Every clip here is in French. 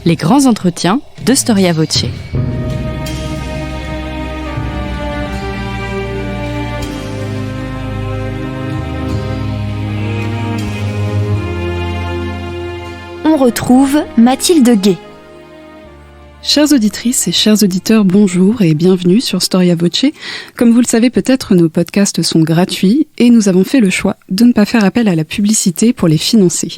Les grands entretiens de Storia Voce. On retrouve Mathilde Gay. Chères auditrices et chers auditeurs, bonjour et bienvenue sur Storia Voce. Comme vous le savez peut-être, nos podcasts sont gratuits et nous avons fait le choix de ne pas faire appel à la publicité pour les financer.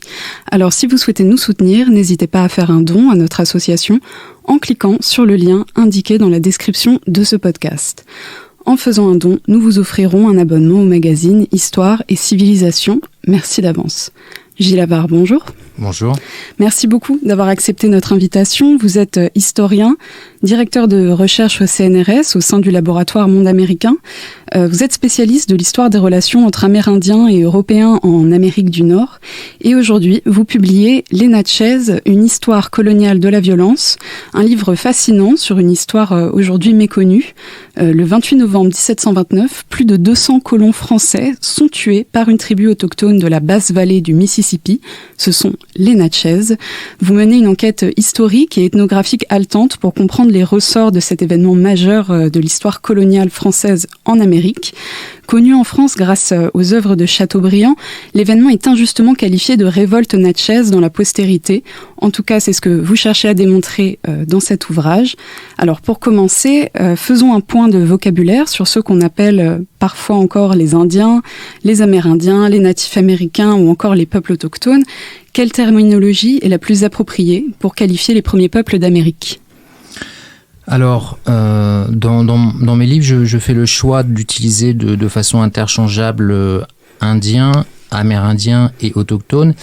Alors si vous souhaitez nous soutenir, n'hésitez pas à faire un don à notre association en cliquant sur le lien indiqué dans la description de ce podcast. En faisant un don, nous vous offrirons un abonnement au magazine Histoire et Civilisation. Merci d'avance. Gilles Havard, bonjour. Bonjour. Merci beaucoup d'avoir accepté notre invitation. Vous êtes historien, directeur de recherche au CNRS au sein du laboratoire Monde Américain. Vous êtes spécialiste de l'histoire des relations entre Amérindiens et Européens en Amérique du Nord. Et aujourd'hui, vous publiez Les Natchez, une histoire coloniale de la violence, un livre fascinant sur une histoire aujourd'hui méconnue. Le 28 novembre 1729, plus de 200 colons français sont tués par une tribu autochtone de la basse vallée du Mississippi. Ce sont les Natchez. Vous menez une enquête historique et ethnographique haletante pour comprendre les ressorts de cet événement majeur de l'histoire coloniale française en Amérique. Connu en France grâce aux œuvres de Chateaubriand, l'événement est injustement qualifié de révolte natchez dans la postérité. En tout cas, c'est ce que vous cherchez à démontrer dans cet ouvrage. Alors pour commencer, faisons un point de vocabulaire sur ceux qu'on appelle parfois encore les Indiens, les Amérindiens, les natifs américains ou encore les peuples autochtones. Quelle terminologie est la plus appropriée pour qualifier les premiers peuples d'Amérique ? Alors, dans mes livres, je fais le choix d'utiliser de façon interchangeable indien, amérindien et autochtone.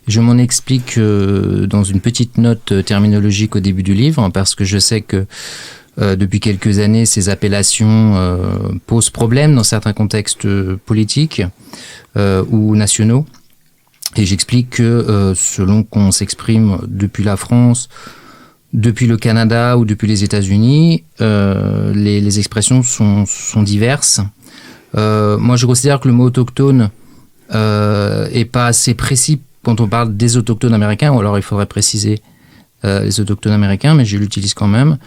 Je m'en explique dans une petite note terminologique au début du livre, parce que je sais que depuis quelques années, ces appellations posent problème dans certains contextes politiques ou nationaux. Et j'explique que selon qu'on s'exprime depuis la France, depuis le Canada ou depuis les États-Unis, les expressions sont diverses. Moi, je considère que le mot autochtone est pas assez précis quand on parle des autochtones américains, ou alors il faudrait préciser les autochtones américains, mais je l'utilise quand même.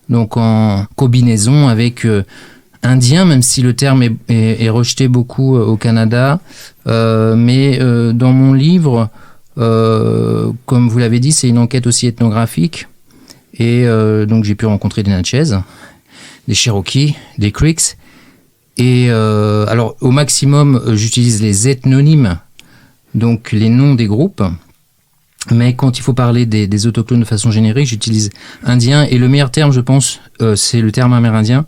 Donc en combinaison avec indien, même si le terme est rejeté beaucoup au Canada, mais dans mon livre, comme vous l'avez dit, c'est une enquête aussi ethnographique. Et donc j'ai pu rencontrer des Natchez, des Cherokees, des Creeks. Et alors au maximum, j'utilise les ethnonymes, donc les noms des groupes. Mais quand il faut parler des autochtones de façon générique, j'utilise indien. Et le meilleur terme, je pense, c'est le terme amérindien,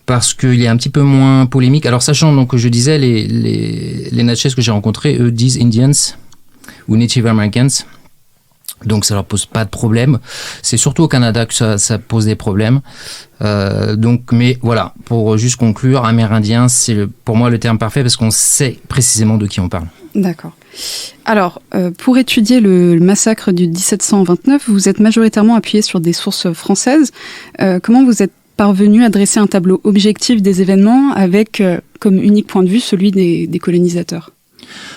parce qu'il est un petit peu moins polémique. Alors sachant donc que je disais, les Natchez que j'ai rencontrés, eux disent Indians ou Native Americans. Donc ça leur pose pas de problème. C'est surtout au Canada que ça pose des problèmes. Mais voilà, pour juste conclure, amérindien, c'est pour moi le terme parfait parce qu'on sait précisément de qui on parle. D'accord. Alors, pour étudier le massacre du 1729, vous êtes majoritairement appuyé sur des sources françaises. Comment vous êtes parvenu à dresser un tableau objectif des événements avec comme unique point de vue celui des colonisateurs ?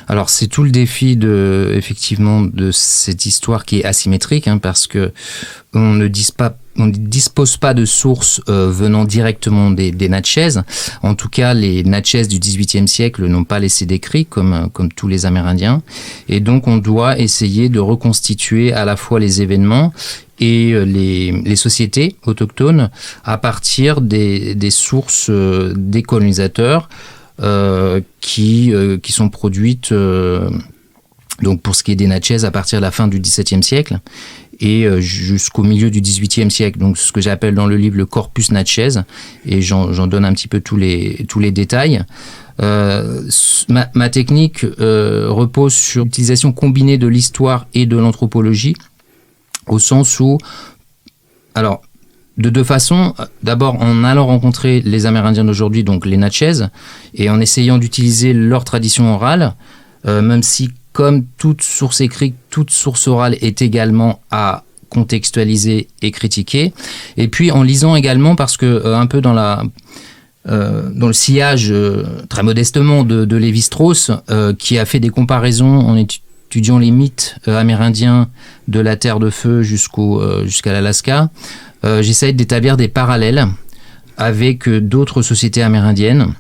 Alors c'est tout le défi effectivement de cette histoire qui est asymétrique, parce que on ne dispose pas de sources venant directement des Natchez. En tout cas, les Natchez du XVIIIe siècle n'ont pas laissé d'écrit comme tous les Amérindiens, et donc on doit essayer de reconstituer à la fois les événements et les sociétés autochtones à partir des sources des colonisateurs. Qui sont produites donc pour ce qui est des Natchez à partir de la fin du XVIIe siècle et jusqu'au milieu du XVIIIe siècle. Donc ce que j'appelle dans le livre le corpus Natchez, et j'en donne un petit peu tous les détails. Ma technique repose sur l'utilisation combinée de l'histoire et de l'anthropologie, au sens où, alors, de deux façons. D'abord, en allant rencontrer les Amérindiens d'aujourd'hui, donc les Natchez, et en essayant d'utiliser leur tradition orale, même si, comme toute source écrite, toute source orale est également à contextualiser et critiquer. Et puis, en lisant également, parce que un peu dans le sillage, très modestement, de Lévi-Strauss, qui a fait des comparaisons en étudiant les mythes amérindiens de la Terre de Feu jusqu'à l'Alaska, j'essaye d'établir des parallèles avec d'autres sociétés amérindiennes,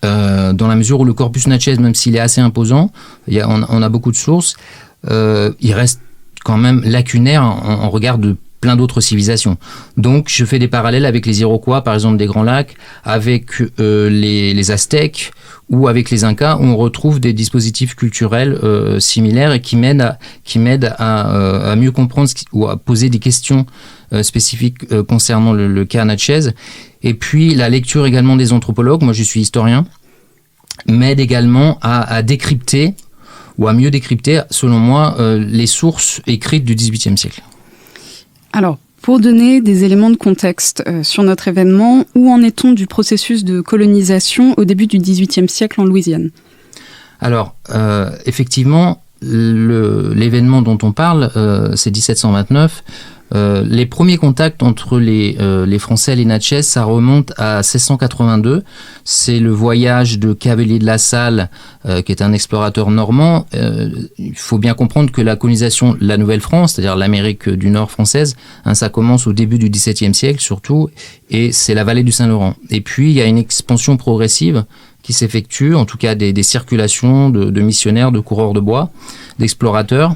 dans la mesure où le corpus Natchez, même s'il est assez imposant, on a beaucoup de sources, il reste quand même lacunaire en regard de plein d'autres civilisations. Donc je fais des parallèles avec les Iroquois, par exemple des Grands Lacs, avec les Aztèques ou avec les Incas, où on retrouve des dispositifs culturels similaires et qui m'aident à mieux comprendre ou à poser des questions spécifiques concernant le cas Natchez. Et puis la lecture également des anthropologues, moi je suis historien, m'aide également à décrypter ou à mieux décrypter, selon moi, les sources écrites du XVIIIe siècle. Alors, pour donner des éléments de contexte sur notre événement, où en est-on du processus de colonisation au début du XVIIIe siècle en Louisiane ? Alors, effectivement, l'événement dont on parle, c'est 1729. Les premiers contacts entre les Français et les Natchez, ça remonte à 1682. C'est le voyage de Cavelier de la Salle, qui est un explorateur normand. Il faut bien comprendre que la colonisation de la Nouvelle-France, c'est-à-dire l'Amérique du Nord française, ça commence au début du XVIIe siècle surtout, et c'est la vallée du Saint-Laurent. Et puis il y a une expansion progressive qui s'effectue, en tout cas des circulations de missionnaires, de coureurs de bois, d'explorateurs,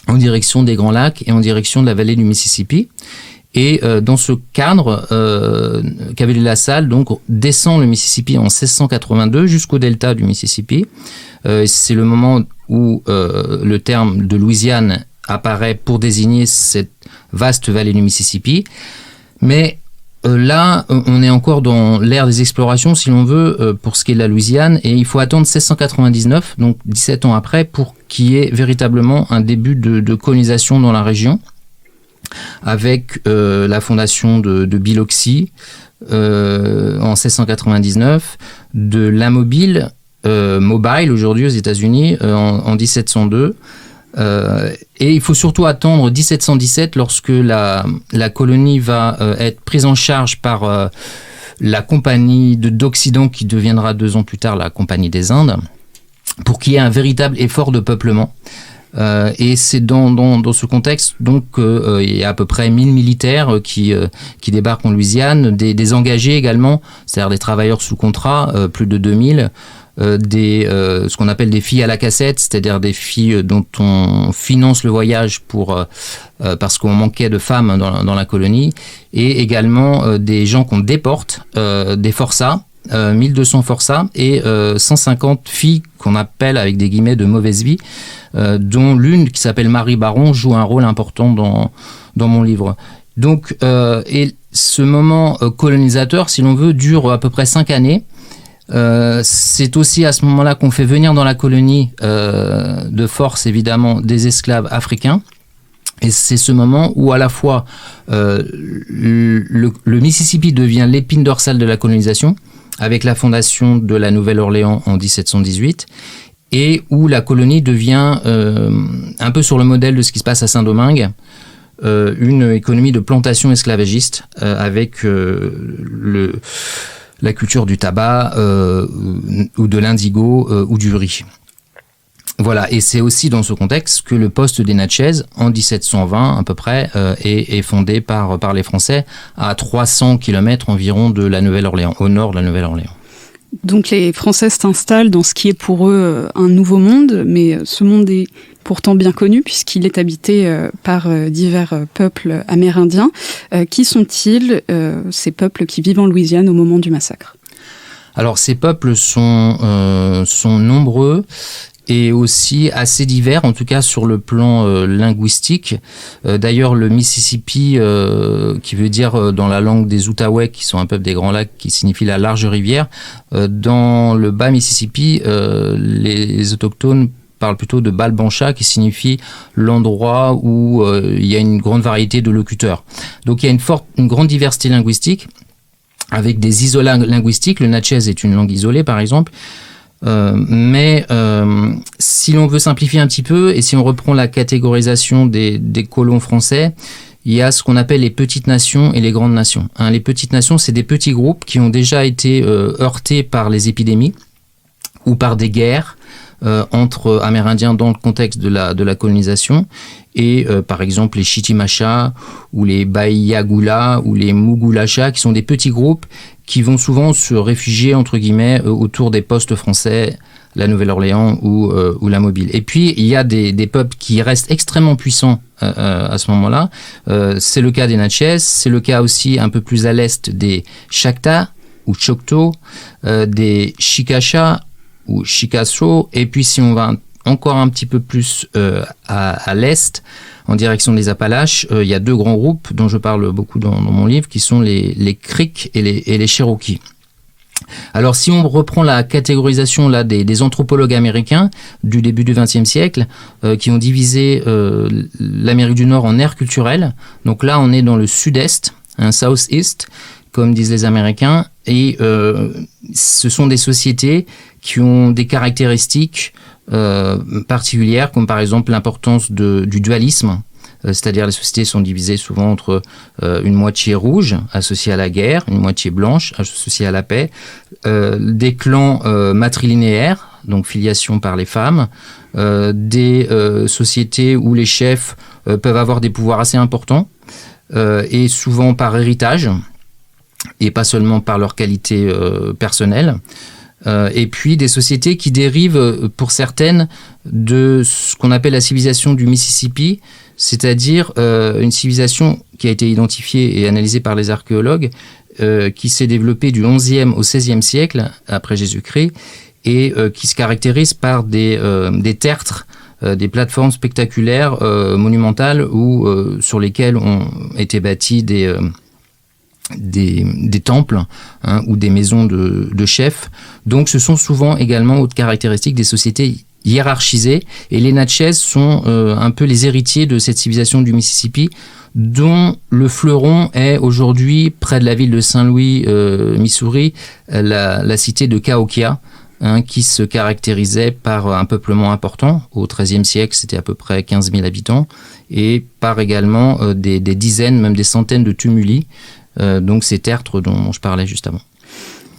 en direction des Grands Lacs et en direction de la vallée du Mississippi. Et dans ce cadre, Cavelier de la Salle donc descend le Mississippi en 1682 jusqu'au delta du Mississippi. C'est le moment où le terme de Louisiane apparaît pour désigner cette vaste vallée du Mississippi. Mais là, on est encore dans l'ère des explorations, si l'on veut, pour ce qui est de la Louisiane, et il faut attendre 1699, donc 17 ans après, pour qu'il y ait véritablement un début de colonisation dans la région, avec la fondation de Biloxi en 1699, de l'Amobile, Mobile aujourd'hui aux États-Unis en 1702. Et il faut surtout attendre 1717 lorsque la colonie va être prise en charge par la compagnie d'Occident qui deviendra 2 ans plus tard la compagnie des Indes, pour qu'il y ait un véritable effort de peuplement. Et c'est dans ce contexte donc il y a à peu près 1000 militaires qui débarquent en Louisiane, des engagés également, c'est-à-dire des travailleurs sous contrat, plus de 2000, ce qu'on appelle des filles à la cassette, c'est-à-dire des filles dont on finance le voyage parce qu'on manquait de femmes dans la colonie, et également des gens qu'on déporte, des forçats, 1200 forçats et 150 filles qu'on appelle avec des guillemets de mauvaise vie, dont l'une qui s'appelle Marie Baron joue un rôle important dans mon livre. Donc, et ce moment colonisateur, si l'on veut, dure à peu près 5 années. C'est aussi à ce moment-là qu'on fait venir dans la colonie de force évidemment des esclaves africains, et c'est ce moment où à la fois le Mississippi devient l'épine dorsale de la colonisation avec la fondation de la Nouvelle-Orléans en 1718, et où la colonie devient un peu sur le modèle de ce qui se passe à Saint-Domingue, une économie de plantation esclavagiste avec la culture du tabac ou de l'indigo ou du riz. Voilà, et c'est aussi dans ce contexte que le poste des Natchez, en 1720 à peu près, est fondé par les Français à 300 km environ de la Nouvelle-Orléans, au nord de la Nouvelle-Orléans. Donc les Français s'installent dans ce qui est pour eux un nouveau monde, mais ce monde est pourtant bien connu puisqu'il est habité par divers peuples amérindiens. Qui sont-ils, ces peuples qui vivent en Louisiane au moment du massacre ? Alors ces peuples sont nombreux et aussi assez divers, en tout cas sur le plan linguistique. D'ailleurs, le Mississippi, qui veut dire dans la langue des Outaouais, qui sont un peuple des Grands Lacs, qui signifie la large rivière, dans le bas Mississippi, les autochtones parlent plutôt de Balbancha, qui signifie l'endroit où il y a une grande variété de locuteurs. Donc il y a une grande diversité linguistique, avec des isolats linguistiques. Le Natchez est une langue isolée, par exemple. Mais si l'on veut simplifier un petit peu, et si on reprend la catégorisation des colons français, il y a ce qu'on appelle les petites nations et les grandes nations. Les petites nations, c'est des petits groupes qui ont déjà été heurtés par les épidémies ou par des guerres, entre Amérindiens dans le contexte de la colonisation. Et par exemple les Chitimacha ou les Baiyagula ou les Mugulacha, qui sont des petits groupes qui vont souvent se réfugier entre guillemets autour des postes français, la Nouvelle-Orléans ou la Mobile. Et puis il y a des peuples qui restent extrêmement puissants à ce moment-là. C'est le cas des Natchez, c'est le cas aussi un peu plus à l'est des Chacta ou Choctaw, des Chicacha ou Chickasaw. Et puis si on va encore un petit peu plus à l'est, en direction des Appalaches, il y a deux grands groupes dont je parle beaucoup dans mon livre, qui sont les Creeks et les Cherokees. Alors, si on reprend la catégorisation là, des anthropologues américains du début du XXe siècle, qui ont divisé l'Amérique du Nord en aires culturelles, donc là, on est dans le sud-est, un southeast, comme disent les Américains, et ce sont des sociétés qui ont des caractéristiques particulières, comme par exemple l'importance du dualisme, c'est-à-dire les sociétés sont divisées souvent entre une moitié rouge associée à la guerre, une moitié blanche associée à la paix, des clans matrilinéaires, donc filiation par les femmes, des sociétés où les chefs peuvent avoir des pouvoirs assez importants, et souvent par héritage, et pas seulement par leur qualité personnelle. Et puis des sociétés qui dérivent pour certaines de ce qu'on appelle la civilisation du Mississippi, c'est-à-dire une civilisation qui a été identifiée et analysée par les archéologues, qui s'est développée du XIe au XVIe siècle après Jésus-Christ et qui se caractérise par des tertres, des plateformes spectaculaires, monumentales, sur lesquelles ont été bâtis des temples ou des maisons de chefs. Donc ce sont souvent également autres caractéristiques des sociétés hiérarchisées, et les Natchez sont un peu les héritiers de cette civilisation du Mississippi, dont le fleuron est aujourd'hui près de la ville de Saint-Louis, Missouri, la cité de Cahokia, qui se caractérisait par un peuplement important. Au XIIIe siècle, c'était à peu près 15 000 habitants, et par également des dizaines, même des centaines de tumuli, donc ces tertres dont je parlais juste avant.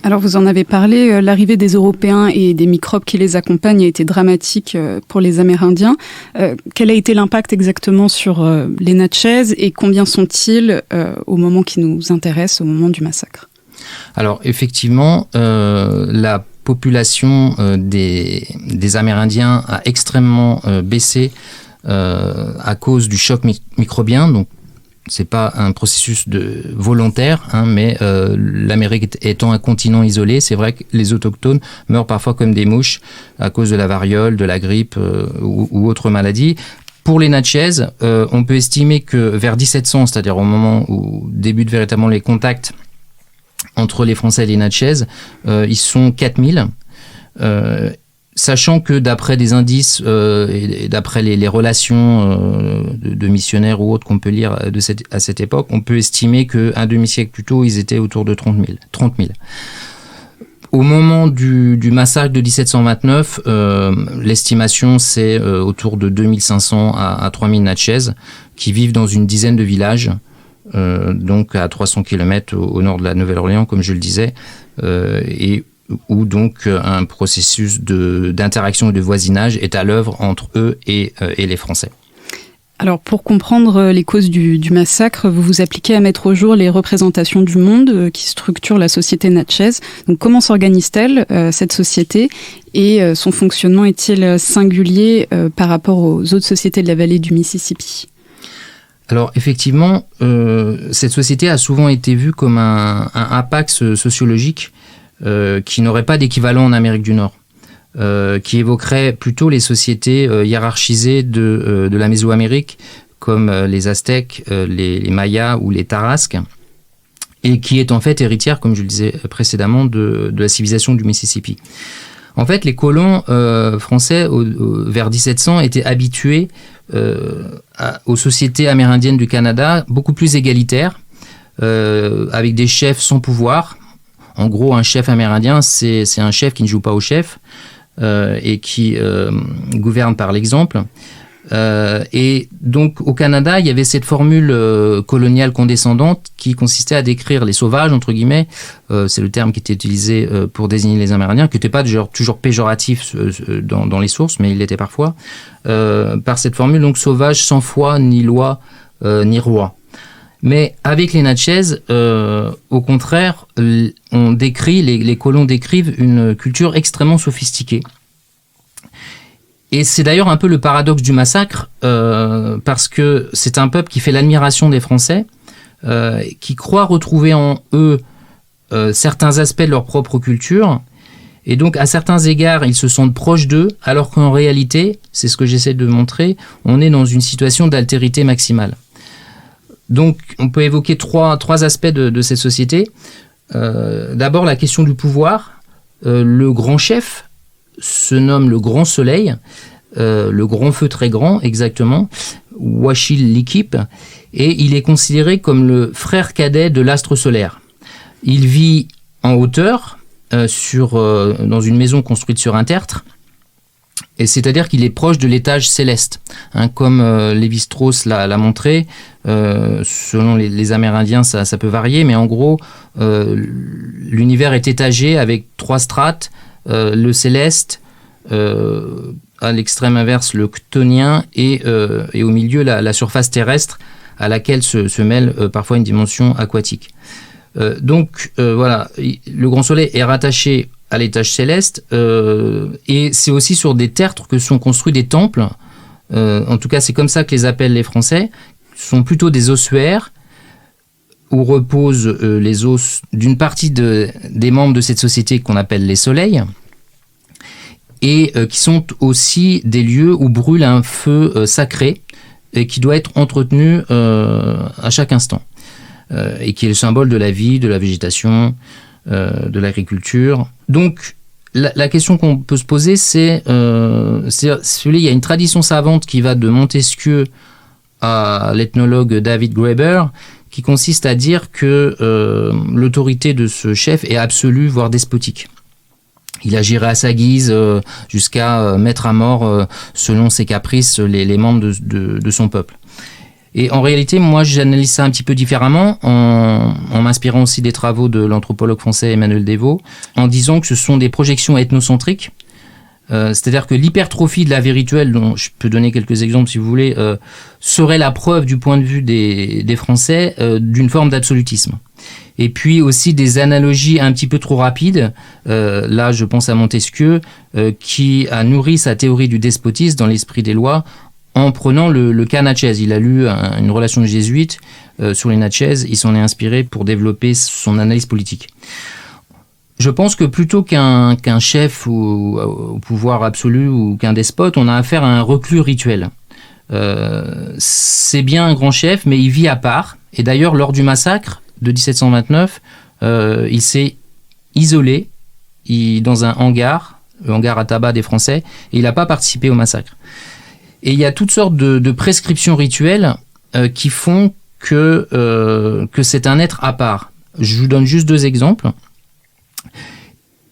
Alors vous en avez parlé, l'arrivée des Européens et des microbes qui les accompagnent a été dramatique pour les Amérindiens. Quel a été l'impact exactement sur les Natchez et combien sont-ils au moment qui nous intéresse, au moment du massacre ? Alors effectivement, la population des Amérindiens a extrêmement baissé à cause du choc microbien. Donc c'est pas un processus volontaire, mais l'Amérique étant un continent isolé, c'est vrai que les autochtones meurent parfois comme des mouches à cause de la variole, de la grippe ou autres maladies. Pour les Natchez, on peut estimer que vers 1700, c'est-à-dire au moment où débutent véritablement les contacts entre les Français et les Natchez, ils sont 4000. Sachant que d'après des indices et d'après les relations de missionnaires ou autres qu'on peut lire à cette époque, on peut estimer qu'un demi-siècle plus tôt, ils étaient autour de 30 000. Au moment du massacre de 1729, l'estimation c'est autour de 2500 à 3000 Natchez qui vivent dans une dizaine de villages, donc à 300 km au nord de la Nouvelle-Orléans, comme je le disais, et où donc un processus d'interaction et de voisinage est à l'œuvre entre eux et les Français. Alors pour comprendre les causes du massacre, vous vous appliquez à mettre au jour les représentations du monde qui structurent la société Natchez. Donc comment s'organise-t-elle cette société et son fonctionnement est-il singulier par rapport aux autres sociétés de la vallée du Mississippi ? Alors effectivement, cette société a souvent été vue comme un apax sociologique qui n'aurait pas d'équivalent en Amérique du Nord, qui évoquerait plutôt les sociétés hiérarchisées de la Mésoamérique, comme les Aztèques, les Mayas ou les Tarasques, et qui est en fait héritière, comme je le disais précédemment, de la civilisation du Mississippi. En fait, les colons français, vers 1700, étaient habitués aux sociétés amérindiennes du Canada, beaucoup plus égalitaires, avec des chefs sans pouvoir. En gros, un chef amérindien, c'est un chef qui ne joue pas au chef et qui gouverne par l'exemple. Et donc au Canada, il y avait cette formule coloniale condescendante qui consistait à décrire les sauvages, entre guillemets, c'est le terme qui était utilisé pour désigner les Amérindiens, qui n'était pas toujours péjoratif dans les sources, mais il l'était parfois, par cette formule, donc sauvage sans foi, ni loi, ni roi. Mais avec les Natchez, au contraire, les colons décrivent une culture extrêmement sophistiquée. Et c'est d'ailleurs un peu le paradoxe du massacre, parce que c'est un peuple qui fait l'admiration des Français, qui croit retrouver en eux certains aspects de leur propre culture, et donc à certains égards, ils se sentent proches d'eux, alors qu'en réalité, c'est ce que j'essaie de montrer, on est dans une situation d'altérité maximale. Donc on peut évoquer trois aspects de cette société. D'abord la question du pouvoir. Le grand chef se nomme le Grand Soleil, le Grand Feu très grand, exactement, Wachil Likip, et il est considéré comme le frère cadet de l'astre solaire. Il vit en hauteur, dans une maison construite sur un tertre, et c'est-à-dire qu'il est proche de l'étage céleste, comme Lévi-Strauss l'a montré. Selon les Amérindiens, ça peut varier, mais en gros, l'univers est étagé avec 3 strates. Le céleste, à l'extrême inverse le chthonien, et au milieu la surface terrestre à laquelle se mêle parfois une dimension aquatique. Donc voilà, le Grand Soleil est rattaché à l'étage céleste, et c'est aussi sur des tertres que sont construits des temples. En tout cas, c'est comme ça que les appellent les Français. Ce sont plutôt des ossuaires où reposent les os d'une partie des membres de cette société qu'on appelle les soleils, et qui sont aussi des lieux où brûle un feu sacré et qui doit être entretenu à chaque instant, et qui est le symbole de la vie, de la végétation, de l'agriculture. Donc la question qu'on peut se poser, c'est il y a une tradition savante qui va de Montesquieu à l'ethnologue David Graeber, qui consiste à dire que l'autorité de ce chef est absolue, voire despotique. Il agirait à sa guise jusqu'à mettre à mort, selon ses caprices, les membres de son peuple. Et en réalité, moi, j'analyse ça un petit peu différemment, en m'inspirant aussi des travaux de l'anthropologue français Emmanuel Devaux, en disant que ce sont des projections ethnocentriques. C'est-à-dire que l'hypertrophie de la vie rituelle, dont je peux donner quelques exemples si vous voulez, serait la preuve du point de vue des Français d'une forme d'absolutisme. Et puis aussi des analogies un petit peu trop rapides. Là, je pense à Montesquieu, qui a nourri sa théorie du despotisme dans l'esprit des lois en prenant le cas Natchez. Il a lu une relation de jésuite sur les Natchez. Il s'en est inspiré pour développer son analyse politique. Je pense que plutôt qu'un chef au pouvoir absolu ou qu'un despote, on a affaire à un reclus rituel. C'est bien un grand chef, mais il vit à part. Et d'ailleurs, lors du massacre de 1729, il s'est isolé dans un hangar, le hangar à tabac des Français, et il n'a pas participé au massacre. Et il y a toutes sortes de prescriptions rituelles qui font que c'est un être à part. Je vous donne juste 2 exemples.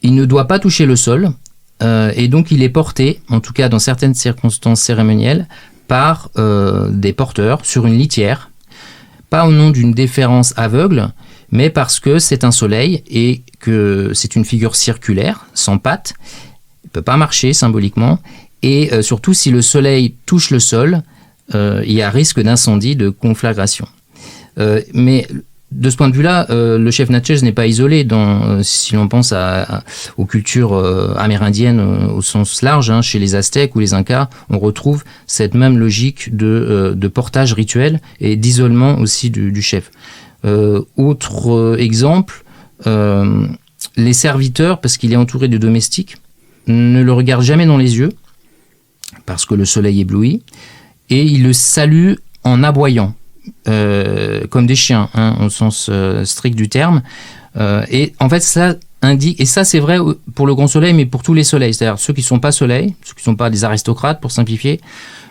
Il ne doit pas toucher le sol, et donc il est porté, en tout cas dans certaines circonstances cérémonielles, par des porteurs sur une litière, pas au nom d'une déférence aveugle, mais parce que c'est un soleil et que c'est une figure circulaire, sans pattes, il ne peut pas marcher symboliquement, et surtout si le soleil touche le sol, il y a risque d'incendie, de conflagration. Mais de ce point de vue-là, le chef Natchez n'est pas isolé. Si l'on pense aux cultures amérindiennes au sens large, chez les Aztèques ou les Incas, on retrouve cette même logique de portage rituel et d'isolement aussi du chef. Autre exemple, les serviteurs, parce qu'il est entouré de domestiques, ne le regardent jamais dans les yeux, parce que le soleil éblouit, et ils le saluent en aboyant. Comme des chiens, au sens strict du terme. Et en fait, ça indique, et ça c'est vrai pour le Grand Soleil, mais pour tous les soleils, c'est-à-dire ceux qui ne sont pas soleils, ceux qui ne sont pas des aristocrates, pour simplifier,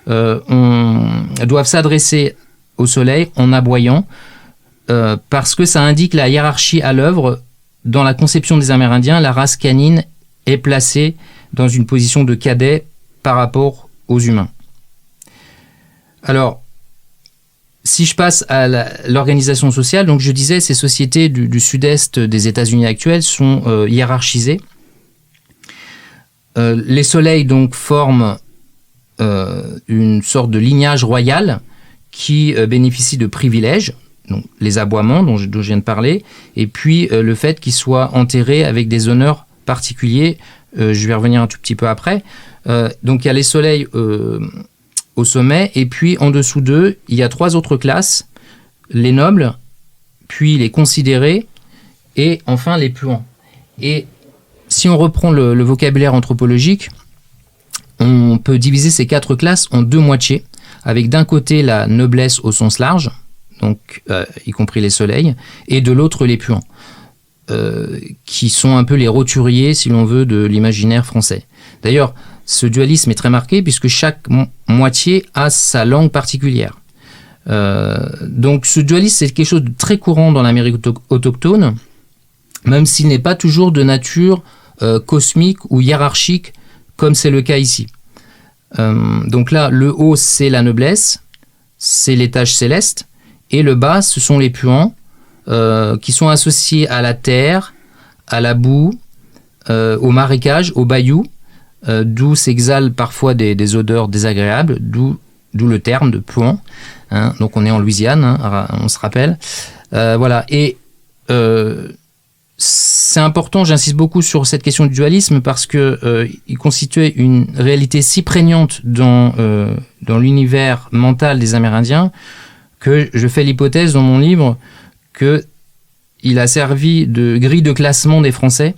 doivent s'adresser au soleil en aboyant, parce que ça indique la hiérarchie à l'œuvre. Dans la conception des Amérindiens, la race canine est placée dans une position de cadet par rapport aux humains. Alors, si je passe à l'organisation sociale, donc je disais, ces sociétés du sud-est des États-Unis actuels sont hiérarchisées. Les soleils donc forment une sorte de lignage royal qui bénéficie de privilèges, donc les aboiements dont je viens de parler, et puis le fait qu'ils soient enterrés avec des honneurs particuliers. Je vais revenir un tout petit peu après. Donc il y a les soleils au sommet, et puis en dessous d'eux, il y a 3 autres classes, les nobles, puis les considérés, et enfin les puants. Et si on reprend le vocabulaire anthropologique, on peut diviser ces 4 classes en 2 moitiés, avec d'un côté la noblesse au sens large, donc y compris les soleils, et de l'autre les puants, qui sont un peu les roturiers, si l'on veut, de l'imaginaire français. D'ailleurs, ce dualisme est très marqué puisque chaque moitié a sa langue particulière. Donc ce dualisme, c'est quelque chose de très courant dans l'Amérique autochtone, même s'il n'est pas toujours de nature cosmique ou hiérarchique, comme c'est le cas ici. Donc là, le haut, c'est la noblesse, c'est l'étage céleste, et le bas, ce sont les puants, qui sont associés à la terre, à la boue, au marécage, au bayou, d'où s'exhalent parfois des odeurs désagréables, d'où le terme de puant. Hein. Donc on est en Louisiane, hein, on se rappelle. Voilà. Et c'est important, j'insiste beaucoup sur cette question du dualisme parce que il constituait une réalité si prégnante dans l'univers mental des Amérindiens que je fais l'hypothèse dans mon livre qu'il a servi de grille de classement des Français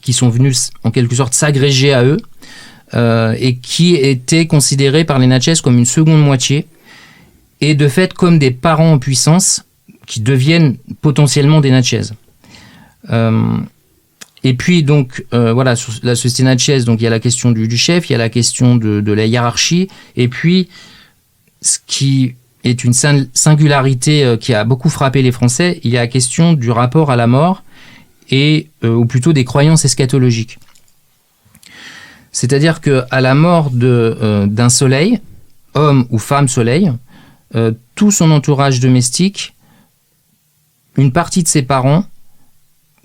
qui sont venus en quelque sorte s'agréger à eux et qui étaient considérés par les Natchez comme une seconde moitié et de fait comme des parents en puissance qui deviennent potentiellement des Natchez. Et puis donc voilà, sur la société Natchez, donc il y a la question du chef, il y a la question de la hiérarchie, et puis ce qui est une singularité qui a beaucoup frappé les Français, il y a la question du rapport à la mort et ou plutôt des croyances eschatologiques. C'est-à-dire que à la mort d'un soleil, homme ou femme soleil, tout son entourage domestique, une partie de ses parents,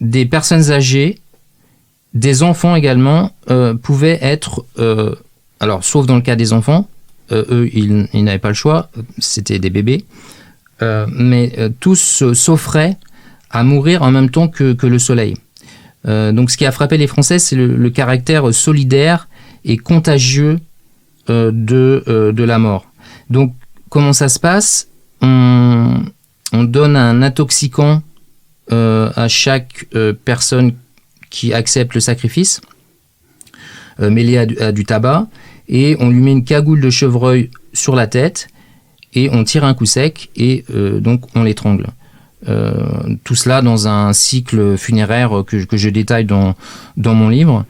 des personnes âgées, des enfants également, pouvaient être, alors sauf dans le cas des enfants, eux ils n'avaient pas le choix, c'était des bébés, mais tous s'offraient à mourir en même temps que le soleil. Donc ce qui a frappé les Français, c'est le caractère solidaire et contagieux de la mort. Donc comment ça se passe ? On donne un intoxicant à chaque personne qui accepte le sacrifice, mêlé à du tabac, et on lui met une cagoule de chevreuil sur la tête, et on tire un coup sec, et donc on l'étrangle. Tout cela dans un cycle funéraire que je détaille dans mon livre.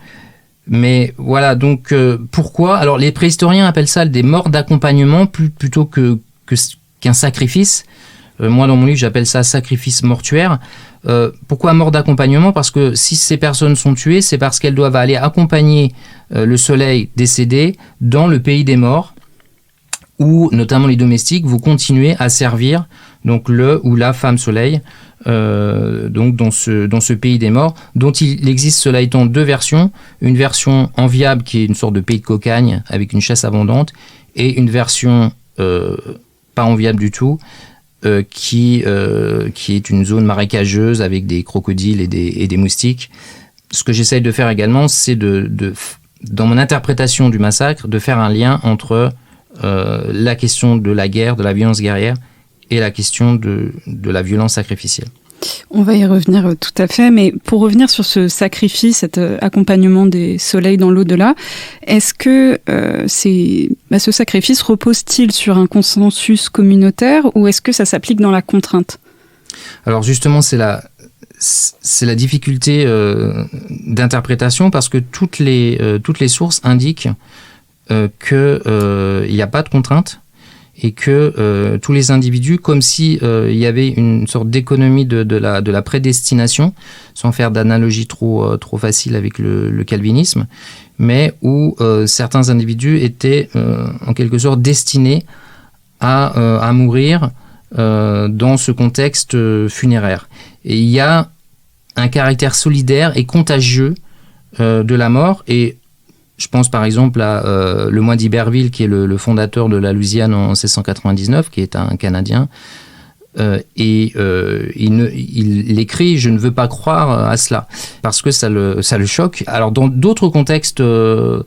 Mais voilà, donc pourquoi ? Alors les préhistoriens appellent ça des morts d'accompagnement plutôt qu'un sacrifice. Moi dans mon livre j'appelle ça sacrifice mortuaire. Pourquoi mort d'accompagnement ? Parce que si ces personnes sont tuées, c'est parce qu'elles doivent aller accompagner le soleil décédé dans le pays des morts, où notamment les domestiques vont continuer à servir donc le ou la femme soleil donc dans ce pays des morts, dont il existe cela étant 2 versions, une version enviable qui est une sorte de pays de cocagne avec une chasse abondante, et une version pas enviable du tout, qui est une zone marécageuse avec des crocodiles et des moustiques. Ce que j'essaye de faire également, c'est dans mon interprétation du massacre, de faire un lien entre la question de la guerre, de la violence guerrière, et la question de la violence sacrificielle. On va y revenir tout à fait, mais pour revenir sur ce sacrifice, cet accompagnement des soleils dans l'au-delà, est-ce que ce sacrifice repose-t-il sur un consensus communautaire ou est-ce que ça s'applique dans la contrainte ? Alors justement, c'est la difficulté d'interprétation, parce que toutes les sources indiquent qu'il n'y a pas de contrainte, et que tous les individus, comme si il y avait une sorte d'économie de la prédestination, sans faire d'analogie trop facile avec le calvinisme, mais où certains individus étaient en quelque sorte destinés à mourir dans ce contexte funéraire. Et il y a un caractère solidaire et contagieux de la mort, et je pense par exemple à le moine d'Iberville, qui est le fondateur de la Louisiane en 1699, qui est un Canadien, il écrit « Je ne veux pas croire à cela », parce que ça le choque. Alors dans d'autres contextes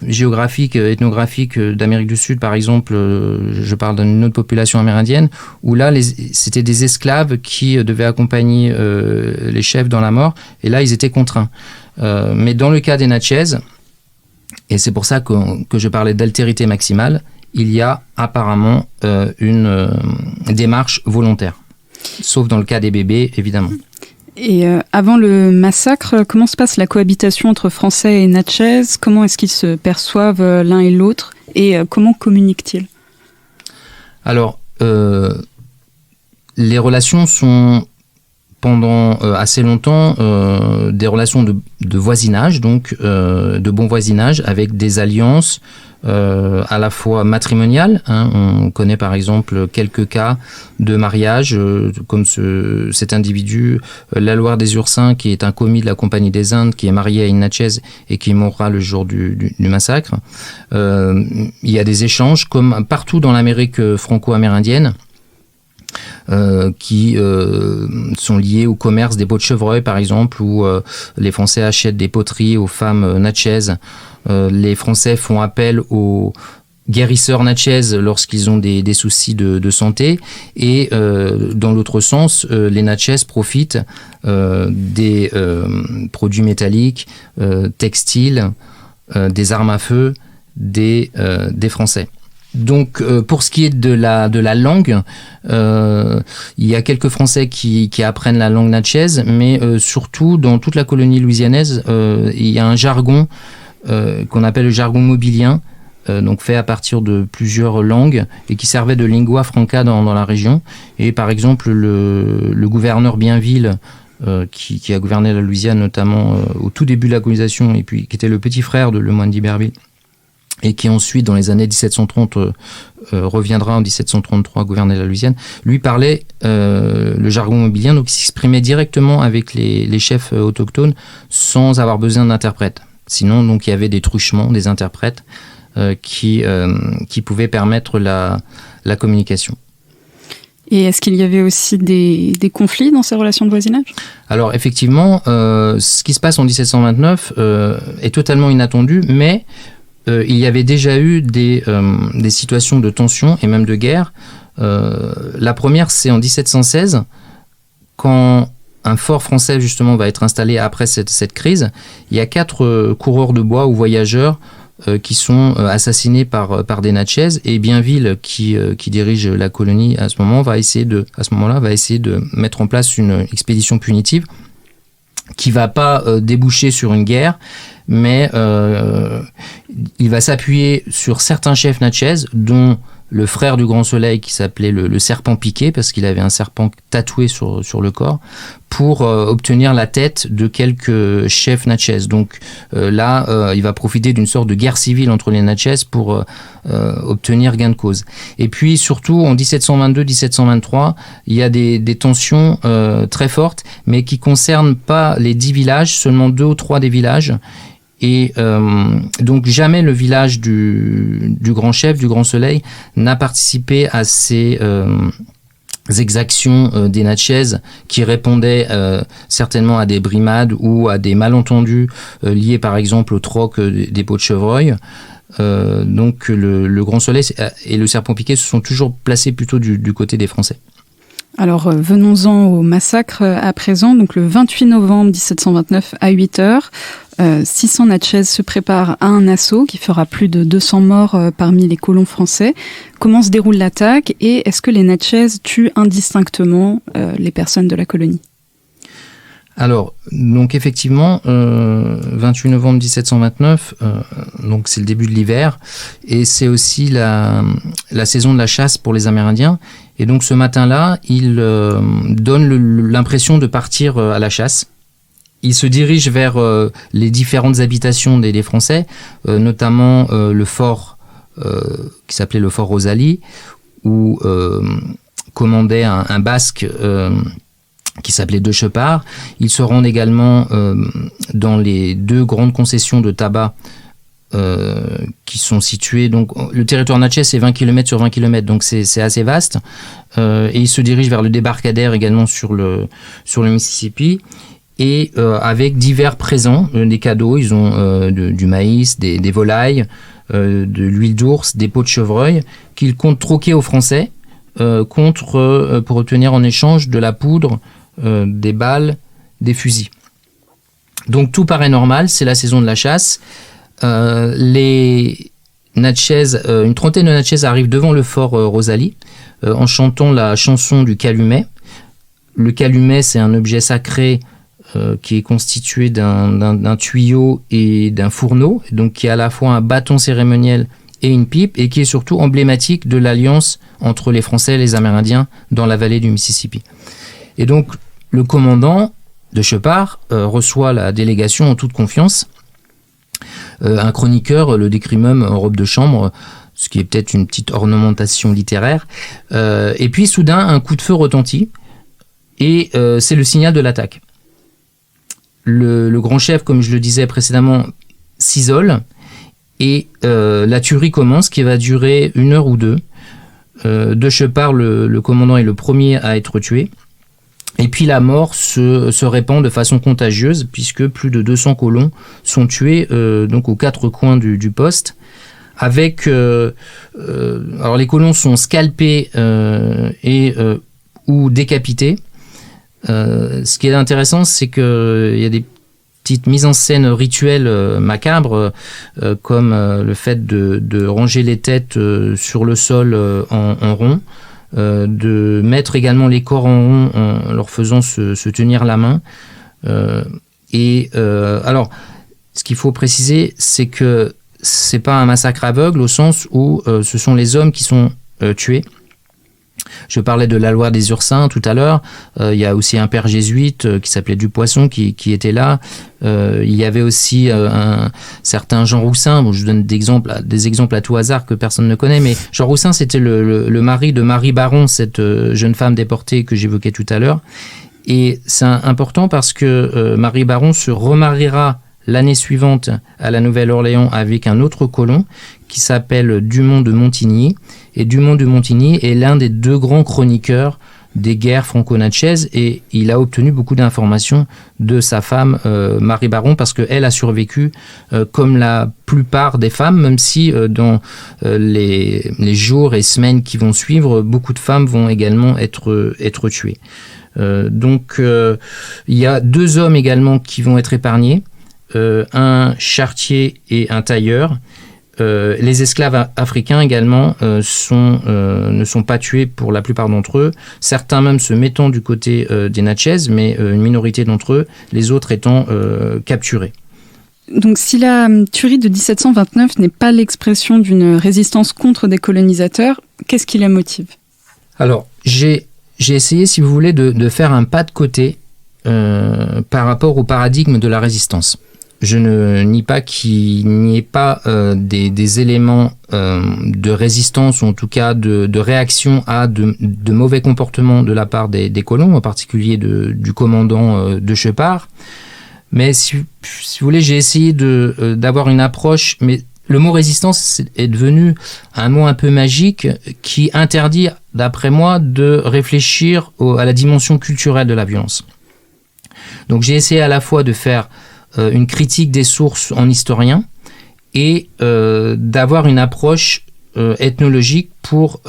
géographiques, ethnographiques d'Amérique du Sud, par exemple, je parle d'une autre population amérindienne, où là c'était des esclaves qui devaient accompagner les chefs dans la mort, et là ils étaient contraints. Mais dans le cas des Natchez, et c'est pour ça que je parlais d'altérité maximale, il y a apparemment une démarche volontaire. Sauf dans le cas des bébés, évidemment. Et avant le massacre, comment se passe la cohabitation entre Français et Natchez ? Comment est-ce qu'ils se perçoivent l'un et l'autre ? Et comment communiquent-ils ? Alors, les relations sont pendant assez longtemps des relations de voisinage, donc de bon voisinage, avec des alliances à la fois matrimoniales. On connaît par exemple quelques cas de mariage, comme cet individu, Laloire des Ursins, qui est un commis de la Compagnie des Indes, qui est marié à une Natchez et qui mourra le jour du massacre. Il y a des échanges, comme partout dans l'Amérique franco-amérindienne, qui sont liés au commerce des peaux de chevreuil, par exemple, où les Français achètent des poteries aux femmes Natchez. Les Français font appel aux guérisseurs Natchez lorsqu'ils ont des soucis de santé. Et dans l'autre sens, les Natchez profitent des produits métalliques, textiles, des armes à feu des Français. Donc, pour ce qui est de la langue, il y a quelques Français qui apprennent la langue natchez, mais surtout, dans toute la colonie louisianaise, il y a un jargon qu'on appelle le jargon mobilien, donc fait à partir de plusieurs langues, et qui servait de lingua franca dans la région. Et par exemple, le gouverneur Bienville, qui a gouverné la Louisiane, notamment au tout début de la colonisation, et puis qui était le petit frère de le moine d'Iberville, et qui ensuite, dans les années 1730, reviendra en 1733 gouverner la Louisiane, lui parlait le jargon mobilien, donc il s'exprimait directement avec les chefs autochtones sans avoir besoin d'interprètes. Sinon, donc, il y avait des truchements, des interprètes qui pouvaient permettre la communication. Et est-ce qu'il y avait aussi des conflits dans ces relations de voisinage ? Alors effectivement, ce qui se passe en 1729 est totalement inattendu, mais il y avait déjà eu des situations de tension et même de guerre. La première, c'est en 1716, quand un fort français justement va être installé après cette crise. Il y a 4 coureurs de bois ou voyageurs qui sont assassinés par des Natchez, et Bienville, qui dirige la colonie à ce moment-là, va essayer de mettre en place une expédition punitive qui va pas déboucher sur une guerre, mais il va s'appuyer sur certains chefs Natchez, dont le frère du Grand Soleil, qui s'appelait le serpent piqué, parce qu'il avait un serpent tatoué sur le corps, pour obtenir la tête de quelques chefs Natchez. Donc là, il va profiter d'une sorte de guerre civile entre les Natchez pour obtenir gain de cause. Et puis surtout, en 1722-1723, il y a des tensions très fortes, mais qui concernent pas les 10 villages, seulement 2 ou 3 des villages. Et donc jamais le village du grand chef, du Grand Soleil, n'a participé à ces exactions des Natchez, qui répondaient certainement à des brimades ou à des malentendus liés par exemple au troc des peaux de chevreuil. Donc le Grand Soleil et le serpent piqué se sont toujours placés plutôt du côté des Français. Alors venons-en au massacre à présent. Donc le 28 novembre 1729 à 8h, 600 Natchez se préparent à un assaut qui fera plus de 200 morts parmi les colons français. Comment se déroule l'attaque et est-ce que les Natchez tuent indistinctement les personnes de la colonie ? Alors, donc effectivement, 28 novembre 1729, donc c'est le début de l'hiver, et c'est aussi la saison de la chasse pour les Amérindiens. Et donc ce matin-là, ils donnent l'impression de partir à la chasse. il se dirige vers les différentes habitations des Français, notamment le fort qui s'appelait le fort Rosalie, où commandait un Basque qui s'appelait De Chepard. Ils se rendent également dans les 2 grandes concessions de tabac qui sont situées. Donc, le territoire natchez, c'est 20 km sur 20 km, donc c'est assez vaste. Et ils se dirigent vers le débarcadère également sur le Mississippi. Et avec divers présents, des cadeaux. Ils ont du maïs, des volailles, de l'huile d'ours, des peaux de chevreuil qu'ils comptent troquer aux Français pour obtenir en échange de la poudre, des balles, des fusils. Donc tout paraît normal, c'est la saison de la chasse. Les Natchez, une trentaine de Natchez arrivent devant le fort Rosalie en chantant la chanson du calumet. Le calumet, c'est un objet sacré qui est constitué d'un tuyau et d'un fourneau, donc qui est à la fois un bâton cérémoniel et une pipe, et qui est surtout emblématique de l'alliance entre les Français et les Amérindiens dans la vallée du Mississippi. Et donc, le commandant de Chepard reçoit la délégation en toute confiance. Un chroniqueur le décrit même en robe de chambre, ce qui est peut-être une petite ornementation littéraire. Et puis, soudain, un coup de feu retentit, et c'est le signal de l'attaque. Le grand chef, comme je le disais précédemment, s'isole, et la tuerie commence, qui va durer 1 heure ou 2. De Chepard, le commandant, est le premier à être tué. Et puis la mort se répand de façon contagieuse, puisque plus de 200 colons sont tués donc aux 4 coins du poste. Alors les colons sont scalpés ou décapités. Ce qui est intéressant, c'est qu'il y a des petites mises en scène rituelles macabres, comme le fait de ranger les têtes sur le sol en rond, de mettre également les corps en rond en leur faisant se tenir la main. Alors, ce qu'il faut préciser, c'est que c'est pas un massacre aveugle, au sens où ce sont les hommes qui sont tués. Je parlais de la loi des Ursins tout à l'heure. Il y a aussi un père jésuite qui s'appelait Dupoisson qui était là. Il y avait aussi un certain Jean Roussin. Bon, je donne des exemples à tout hasard que personne ne connaît, mais Jean Roussin, c'était le mari de Marie Baron, cette jeune femme déportée que j'évoquais tout à l'heure. Et c'est important parce que Marie Baron se remariera l'année suivante à la Nouvelle-Orléans avec un autre colon qui s'appelle Dumont de Montigny. Et Dumont de Montigny est l'un des 2 grands chroniqueurs des guerres franco-natchaises, et il a obtenu beaucoup d'informations de sa femme Marie Baron, parce qu'elle a survécu comme la plupart des femmes, même si dans les jours et semaines qui vont suivre, beaucoup de femmes vont également être tuées. Donc il y a 2 hommes également qui vont être épargnés, un charretier et un tailleur. Les esclaves africains également ne sont pas tués pour la plupart d'entre eux, certains même se mettant du côté des Natchez, mais une minorité d'entre eux, les autres étant capturés. Donc si la tuerie de 1729 n'est pas l'expression d'une résistance contre des colonisateurs, qu'est-ce qui la motive ? Alors, j'ai essayé, si vous voulez, de faire un pas de côté par rapport au paradigme de la résistance. Je ne nie pas qu'il n'y ait pas des éléments de résistance, ou en tout cas de réaction à de mauvais comportements de la part des colons, en particulier du commandant de Chepard. Mais si vous voulez, j'ai essayé d'avoir une approche, mais le mot résistance est devenu un mot un peu magique qui interdit, d'après moi, de réfléchir à la dimension culturelle de la violence. Donc j'ai essayé à la fois de faire une critique des sources en historien et d'avoir une approche ethnologique pour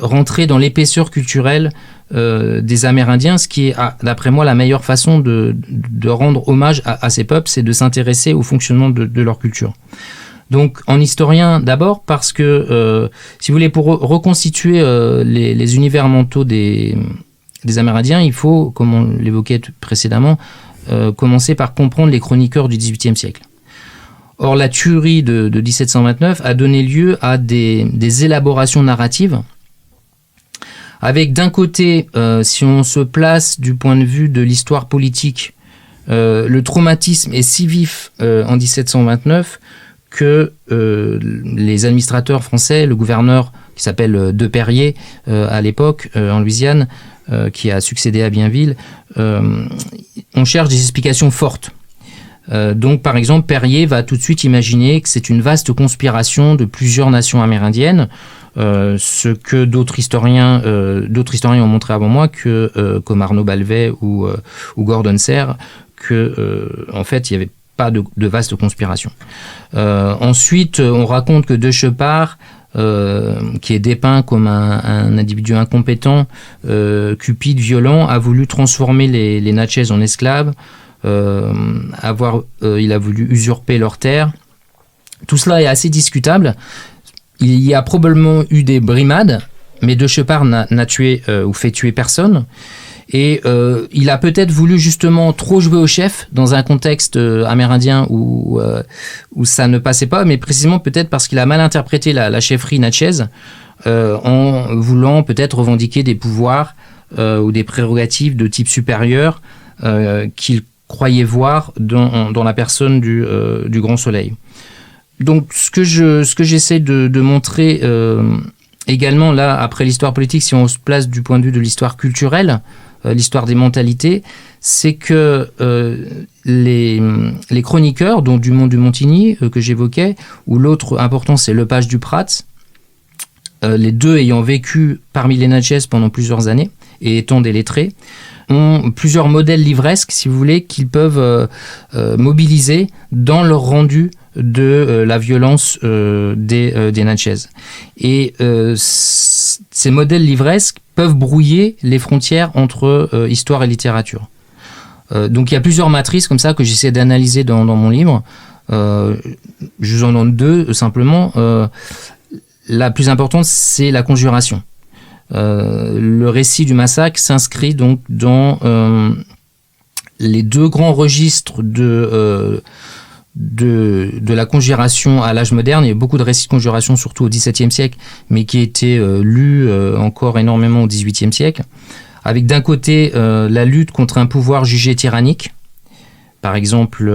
rentrer dans l'épaisseur culturelle des Amérindiens, ce qui est, d'après moi, la meilleure façon de rendre hommage à ces peuples, c'est de s'intéresser au fonctionnement de leur culture. Donc en historien d'abord, parce que, si vous voulez, pour reconstituer les univers mentaux des Amérindiens, il faut, comme on l'évoquait précédemment, commencer par comprendre les chroniqueurs du XVIIIe siècle. Or, la tuerie de 1729 a donné lieu à des élaborations narratives, avec d'un côté, si on se place du point de vue de l'histoire politique, Le traumatisme est si vif en 1729 que les administrateurs français, le gouverneur qui s'appelle De Perrier à l'époque en Louisiane, qui a succédé à Bienville, on cherche des explications fortes. Donc, par exemple, Perrier va tout de suite imaginer que c'est une vaste conspiration de plusieurs nations amérindiennes, ce que d'autres historiens ont montré avant moi, comme Arnaud Balvet ou Gordon Serre, en fait, il n'y avait pas de vaste conspiration. Ensuite, on raconte que De Chepard, qui est dépeint comme un individu incompétent, cupide, violent, a voulu transformer les Natchez en esclaves. Il a voulu usurper leurs terres. Tout cela est assez discutable. Il y a probablement eu des brimades, mais De Chepard n'a tué ou fait tuer personne. Et il a peut-être voulu justement trop jouer au chef dans un contexte amérindien où ça ne passait pas, mais précisément peut-être parce qu'il a mal interprété la chefferie Natchez en voulant peut-être revendiquer des pouvoirs ou des prérogatives de type supérieur qu'il croyait voir dans la personne du Grand Soleil. Donc ce que j'essaie de montrer également là, après l'histoire politique, si on se place du point de vue de l'histoire culturelle, l'histoire des mentalités, c'est que les chroniqueurs, dont Dumont du Montigny que j'évoquais, ou l'autre important c'est Lepage du Prat, les deux ayant vécu parmi les Natchez pendant plusieurs années et étant des lettrés, ont plusieurs modèles livresques, si vous voulez, qu'ils peuvent mobiliser dans leur rendu de la violence des Natchez. Et ces modèles livresques peuvent brouiller les frontières entre histoire et littérature. Donc il y a plusieurs matrices comme ça que j'essaie d'analyser dans mon livre. Je vous en donne deux simplement. La plus importante, c'est la conjuration. Le récit du massacre s'inscrit donc dans les deux grands registres de la conjuration à l'âge moderne. Il y a beaucoup de récits de conjuration, surtout au XVIIe siècle, mais qui étaient lus encore énormément au XVIIIe siècle, avec d'un côté la lutte contre un pouvoir jugé tyrannique, par exemple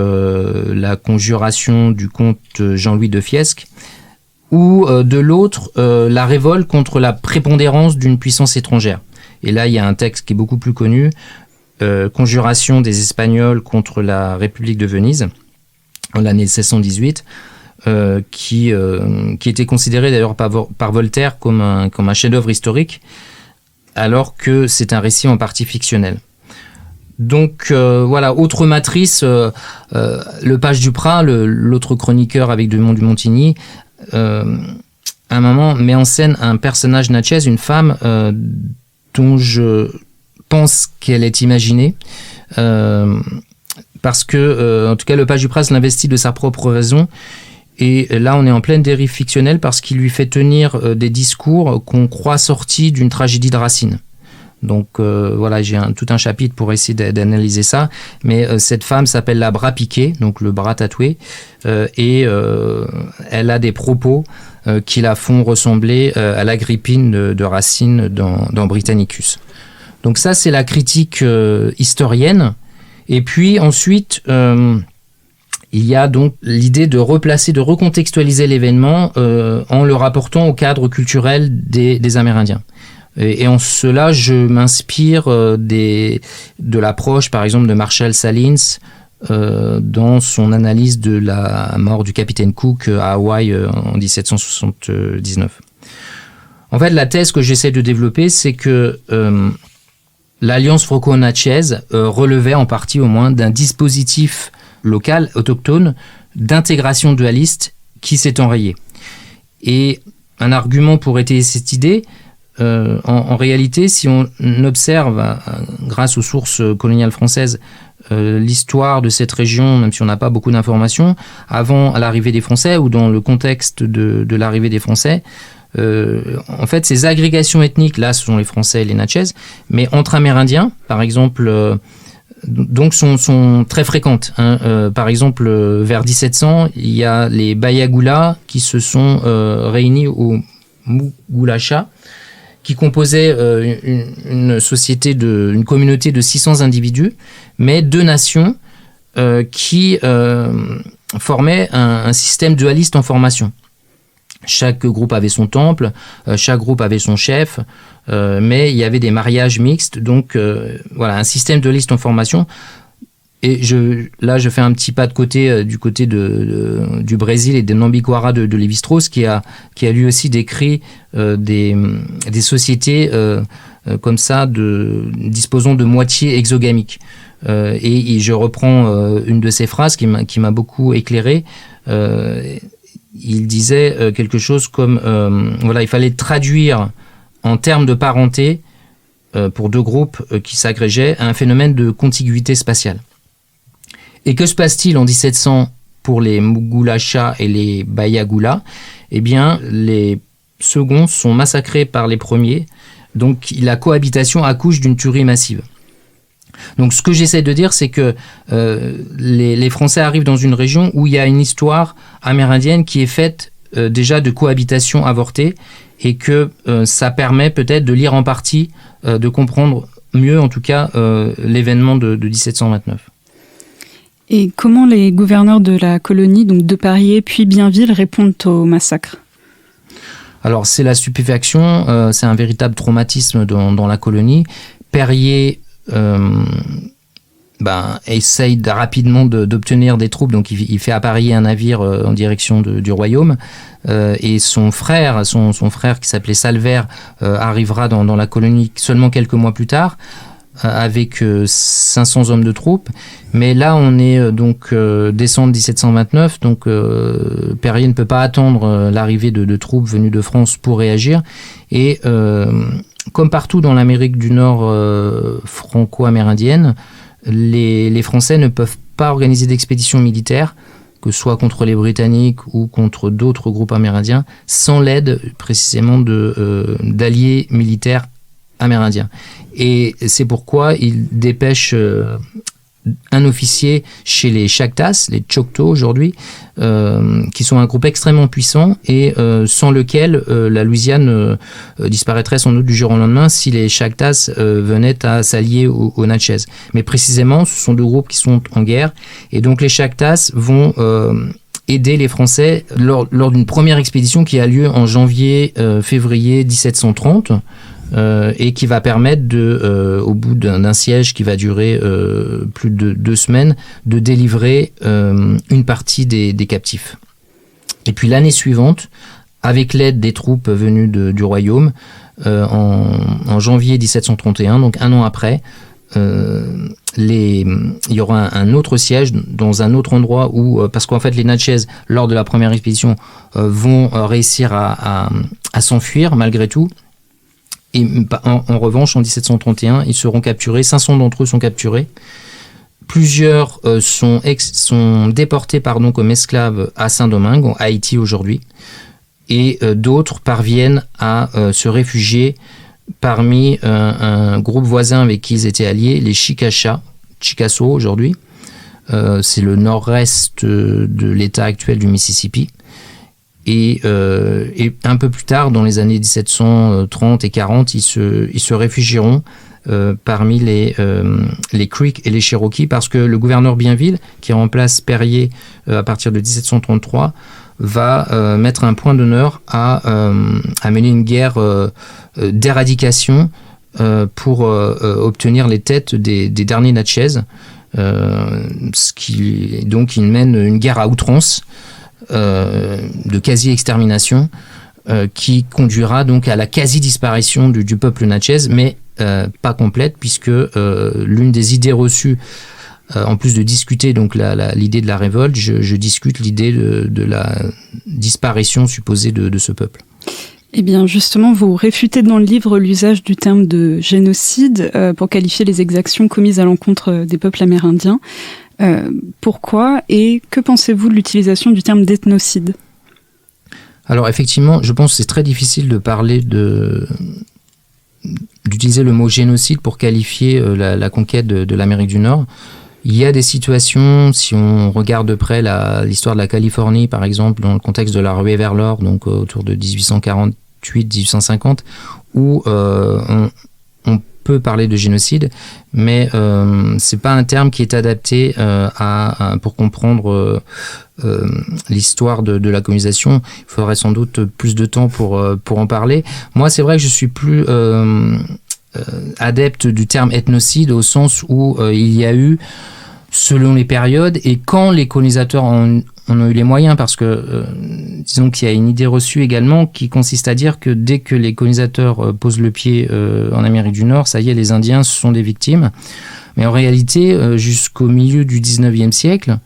la conjuration du comte Jean-Louis de Fiesque, ou de l'autre, la révolte contre la prépondérance d'une puissance étrangère. Et là, il y a un texte qui est beaucoup plus connu, Conjuration des Espagnols contre la République de Venise, en l'année 1618, qui était considéré d'ailleurs par Voltaire comme un chef-d'œuvre historique, alors que c'est un récit en partie fictionnel. Donc voilà, autre matrice, Lepage du Prat, l'autre chroniqueur avec Dumont du Montigny, à un moment met en scène un personnage Natchez, une femme dont je pense qu'elle est imaginée, parce que, en tout cas, Lepage du Prat l'investit de sa propre raison. Et là, on est en pleine dérive fictionnelle parce qu'il lui fait tenir des discours qu'on croit sortis d'une tragédie de Racine. Donc voilà, j'ai tout un chapitre pour essayer d'analyser ça. Mais cette femme s'appelle la bras piqué, donc le bras tatoué, et elle a des propos qui la font ressembler à l'Agrippine de Racine dans Britannicus. Donc ça, c'est la critique historienne. Et puis ensuite, il y a donc l'idée de replacer, de recontextualiser l'événement en le rapportant au cadre culturel des Amérindiens. Et en cela, je m'inspire de l'approche, par exemple, de Marshall Salins dans son analyse de la mort du capitaine Cook à Hawaï en 1779. En fait, la thèse que j'essaie de développer, c'est que l'Alliance franco-natchez relevait en partie au moins d'un dispositif local, autochtone, d'intégration dualiste qui s'est enrayé. Et un argument pour étayer cette idée, en réalité, si on observe, grâce aux sources coloniales françaises, l'histoire de cette région, même si on n'a pas beaucoup d'informations, avant l'arrivée des Français ou dans le contexte de l'arrivée des Français, en fait, ces agrégations ethniques, là, ce sont les Français et les Natchez, mais entre Amérindiens, par exemple, donc sont très fréquentes. Par exemple, vers 1700, il y a les Bayagula qui se sont réunis au Mugulacha, qui composait une communauté de 600 individus, mais deux nations qui formaient un système dualiste en formation. Chaque groupe avait son temple, chaque groupe avait son chef, mais il y avait des mariages mixtes, donc voilà, un système dualiste en formation. Et je fais un petit pas de côté du côté du Brésil et des Nambiquara de Lévi-Strauss, qui a lui aussi décrit des sociétés comme ça, disposant de moitié exogamiques. Et je reprends une de ses phrases qui m'a beaucoup éclairé. Il disait quelque chose comme voilà, il fallait traduire en termes de parenté pour deux groupes qui s'agrégeaient un phénomène de contiguïté spatiale. Et que se passe-t-il en 1700 pour les Mugulacha et les Bayagula ? Eh bien, les seconds sont massacrés par les premiers, donc la cohabitation accouche d'une tuerie massive. Donc ce que j'essaie de dire, c'est que les Français arrivent dans une région où il y a une histoire amérindienne qui est faite déjà de cohabitation avortée, et que ça permet peut-être de lire en partie, de comprendre mieux en tout cas l'événement de 1729. Et comment les gouverneurs de la colonie, donc de Parier puis Bienville, répondent au massacre ? Alors c'est la stupéfaction, c'est un véritable traumatisme dans la colonie. Périer essaye rapidement d'obtenir des troupes, donc il fait apparier un navire en direction du royaume, et son frère qui s'appelait Salver arrivera dans la colonie seulement quelques mois plus tard, avec 500 hommes de troupes. Mais là on est décembre 1729, donc Périer ne peut pas attendre l'arrivée de troupes venues de France pour réagir, et comme partout dans l'Amérique du Nord franco-amérindienne, les Français ne peuvent pas organiser d'expéditions militaires, que ce soit contre les Britanniques ou contre d'autres groupes amérindiens, sans l'aide précisément d'alliés militaires amérindiens. Et c'est pourquoi ils dépêchent un officier chez les Chactas, les Choctaws aujourd'hui, qui sont un groupe extrêmement puissant et sans lequel la Louisiane disparaîtrait sans doute du jour au lendemain si les Chactas venaient à s'allier aux Natchez. Mais précisément, ce sont deux groupes qui sont en guerre, et donc les Chactas vont aider les Français lors d'une première expédition qui a lieu en janvier-février 1730, et qui va permettre au bout d'un siège qui va durer plus de 2 semaines, de délivrer une partie des captifs. Et puis l'année suivante, avec l'aide des troupes venues du royaume, en janvier 1731, donc un an après, il y aura un autre siège dans un autre endroit où, parce qu'en fait les Natchez, lors de la première expédition, vont réussir à s'enfuir malgré tout. Et en revanche, en 1731, ils seront capturés, 500 d'entre eux sont capturés. Plusieurs sont déportés comme esclaves à Saint-Domingue, en Haïti aujourd'hui. Et d'autres parviennent à se réfugier parmi un groupe voisin avec qui ils étaient alliés, les Chickasaw aujourd'hui. C'est le nord-est de l'État actuel du Mississippi. Et un peu plus tard, dans les années 1730 et 40, ils se réfugieront parmi les Creeks et les Cherokees, parce que le gouverneur Bienville, qui remplace Périer à partir de 1733, va mettre un point d'honneur à mener une guerre d'éradication pour obtenir les têtes des derniers Natchez, donc il mène une guerre à outrance, de quasi-extermination, qui conduira donc à la quasi-disparition du peuple Natchez, mais pas complète, puisque l'une des idées reçues, en plus de discuter donc l'idée de la révolte, je discute l'idée de la disparition supposée de ce peuple. Eh bien, justement, vous réfutez dans le livre l'usage du terme de génocide pour qualifier les exactions commises à l'encontre des peuples amérindiens. Pourquoi et que pensez-vous de l'utilisation du terme d'ethnocide ? Alors effectivement, je pense que c'est très difficile de parler d'utiliser le mot génocide pour qualifier la conquête de l'Amérique du Nord. Il y a des situations, si on regarde de près l'histoire de la Californie, par exemple, dans le contexte de la ruée vers l'or, donc autour de 1848-1850, où on peut parler de génocide, mais c'est pas un terme qui est adapté pour comprendre l'histoire de la colonisation. Il faudrait sans doute plus de temps pour en parler. Moi, c'est vrai que je suis plus adepte du terme ethnocide au sens où il y a eu, selon les périodes et quand les colonisateurs en ont eu les moyens, parce que disons qu'il y a une idée reçue également qui consiste à dire que dès que les colonisateurs posent le pied en Amérique du Nord, ça y est, les Indiens sont des victimes. Mais en réalité, jusqu'au milieu du 19e siècle,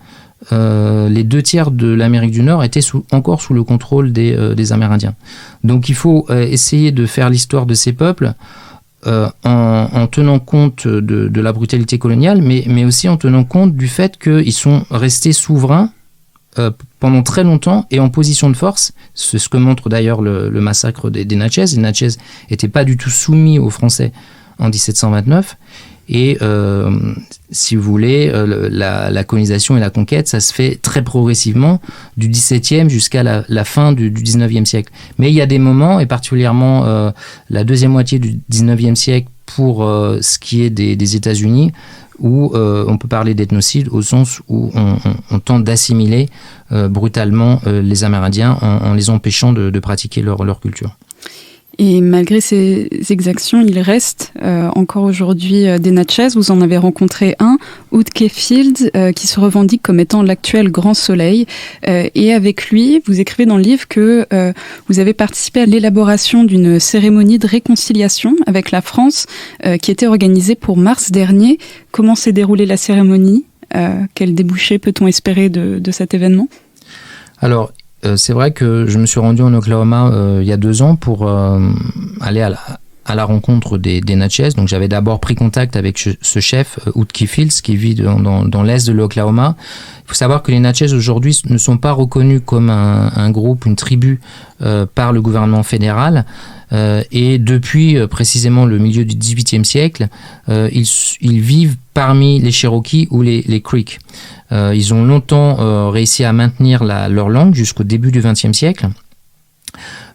les 2/3 de l'Amérique du Nord étaient encore sous le contrôle des Amérindiens. Donc il faut essayer de faire l'histoire de ces peuples en tenant compte de la brutalité coloniale, mais aussi en tenant compte du fait qu'ils sont restés souverains pendant très longtemps et en position de force. C'est ce que montre d'ailleurs le massacre des Natchez. Les Natchez n'étaient pas du tout soumis aux Français en 1729. Et si vous voulez, la colonisation et la conquête, ça se fait très progressivement du XVIIe jusqu'à la fin du XIXe siècle. Mais il y a des moments, et particulièrement la deuxième moitié du XIXe siècle pour ce qui est des États-Unis, où on peut parler d'ethnocide au sens où on tente d'assimiler brutalement les Amérindiens en les empêchant de pratiquer leur culture. Et malgré ces exactions, il reste encore aujourd'hui des Natchez. Vous en avez rencontré un, Oudkey Fields, qui se revendique comme étant l'actuel Grand Soleil. Et avec lui, vous écrivez dans le livre que vous avez participé à l'élaboration d'une cérémonie de réconciliation avec la France qui était organisée pour mars dernier. Comment s'est déroulée la cérémonie ? Quel débouché peut-on espérer de cet événement ? Alors, c'est vrai que je me suis rendu en Oklahoma il y a 2 ans pour aller à la rencontre des Natchez. Donc j'avais d'abord pris contact avec ce chef, Oudkey Fields, qui vit dans l'est de l'Oklahoma. Il faut savoir que les Natchez aujourd'hui ne sont pas reconnus comme un groupe, une tribu par le gouvernement fédéral. Et depuis précisément le milieu du XVIIIe siècle, ils vivent parmi les Cherokees ou les Creeks. Ils ont longtemps réussi à maintenir leur langue jusqu'au début du XXe siècle.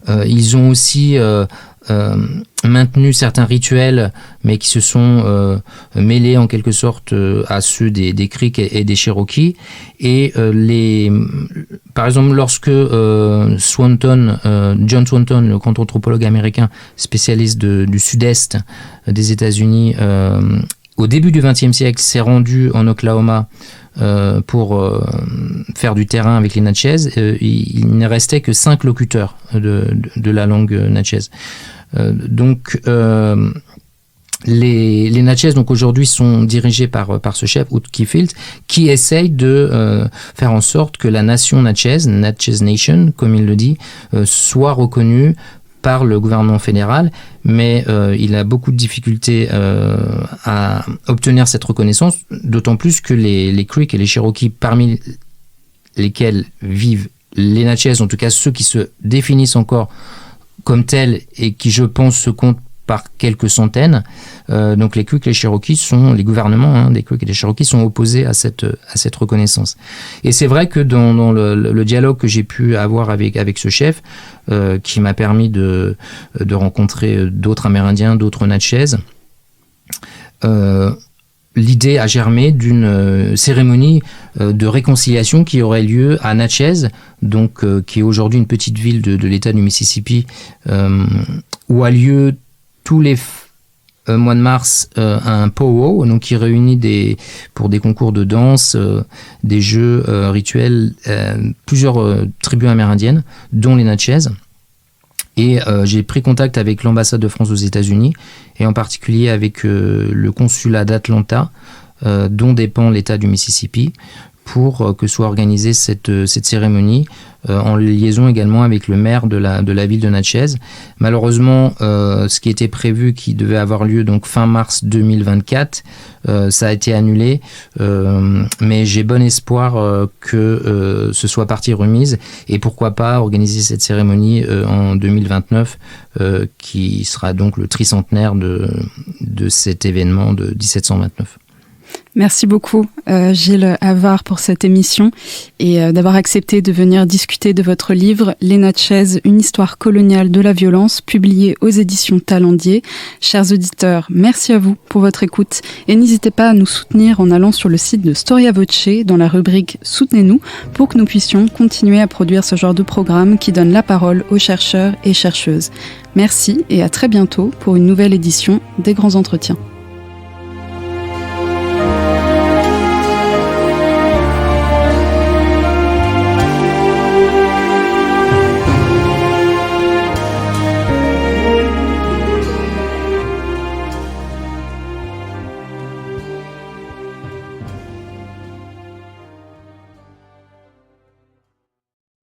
Ils ont aussi maintenu certains rituels, mais qui se sont mêlés en quelque sorte à ceux des Creeks et des Cherokees. Et par exemple, lorsque John Swanton, le grand anthropologue américain spécialiste du sud-est des États-Unis, au début du XXe siècle, s'est rendu en Oklahoma pour faire du terrain avec les Natchez, il ne restait que 5 locuteurs de la langue Natchez. Donc les Natchez donc aujourd'hui sont dirigés par ce chef Oudkey Fields qui essaye de faire en sorte que la nation Natchez Nation comme il le dit, soit reconnue par le gouvernement fédéral, mais il a beaucoup de difficultés à obtenir cette reconnaissance, d'autant plus que les Creeks et les Cherokees, parmi lesquels vivent les Natchez, en tout cas ceux qui se définissent encore comme tels et qui, je pense, se comptent par quelques centaines. Donc les Creeks et les Cherokees les gouvernements des Creeks et des Cherokees sont opposés à cette reconnaissance. Et c'est vrai que dans le dialogue que j'ai pu avoir avec ce chef, qui m'a permis de rencontrer d'autres Amérindiens, d'autres Natchez, l'idée a germé d'une cérémonie de réconciliation qui aurait lieu à Natchez, donc qui est aujourd'hui une petite ville de l'État du Mississippi, où a lieu tous les mois de mars un powwow, donc qui réunit pour des concours de danse, des jeux rituels, plusieurs tribus amérindiennes, dont les Natchez. Et j'ai pris contact avec l'ambassade de France aux États-Unis, et en particulier avec le consulat d'Atlanta, dont dépend l'État du Mississippi, pour que soit organisée cette cérémonie, en liaison également avec le maire de la ville de Natchez. Malheureusement, ce qui était prévu, qui devait avoir lieu donc fin mars 2024, ça a été annulé, mais j'ai bon espoir que ce soit partie remise, et pourquoi pas organiser cette cérémonie en 2029, qui sera donc le tricentenaire de cet événement de 1729. Merci beaucoup Gilles Havard pour cette émission et d'avoir accepté de venir discuter de votre livre Les Natchez, une histoire coloniale de la violence, publié aux éditions Talendier. Chers auditeurs, merci à vous pour votre écoute et n'hésitez pas à nous soutenir en allant sur le site de Storia Voce dans la rubrique Soutenez-nous pour que nous puissions continuer à produire ce genre de programme qui donne la parole aux chercheurs et chercheuses. Merci et à très bientôt pour une nouvelle édition des Grands Entretiens.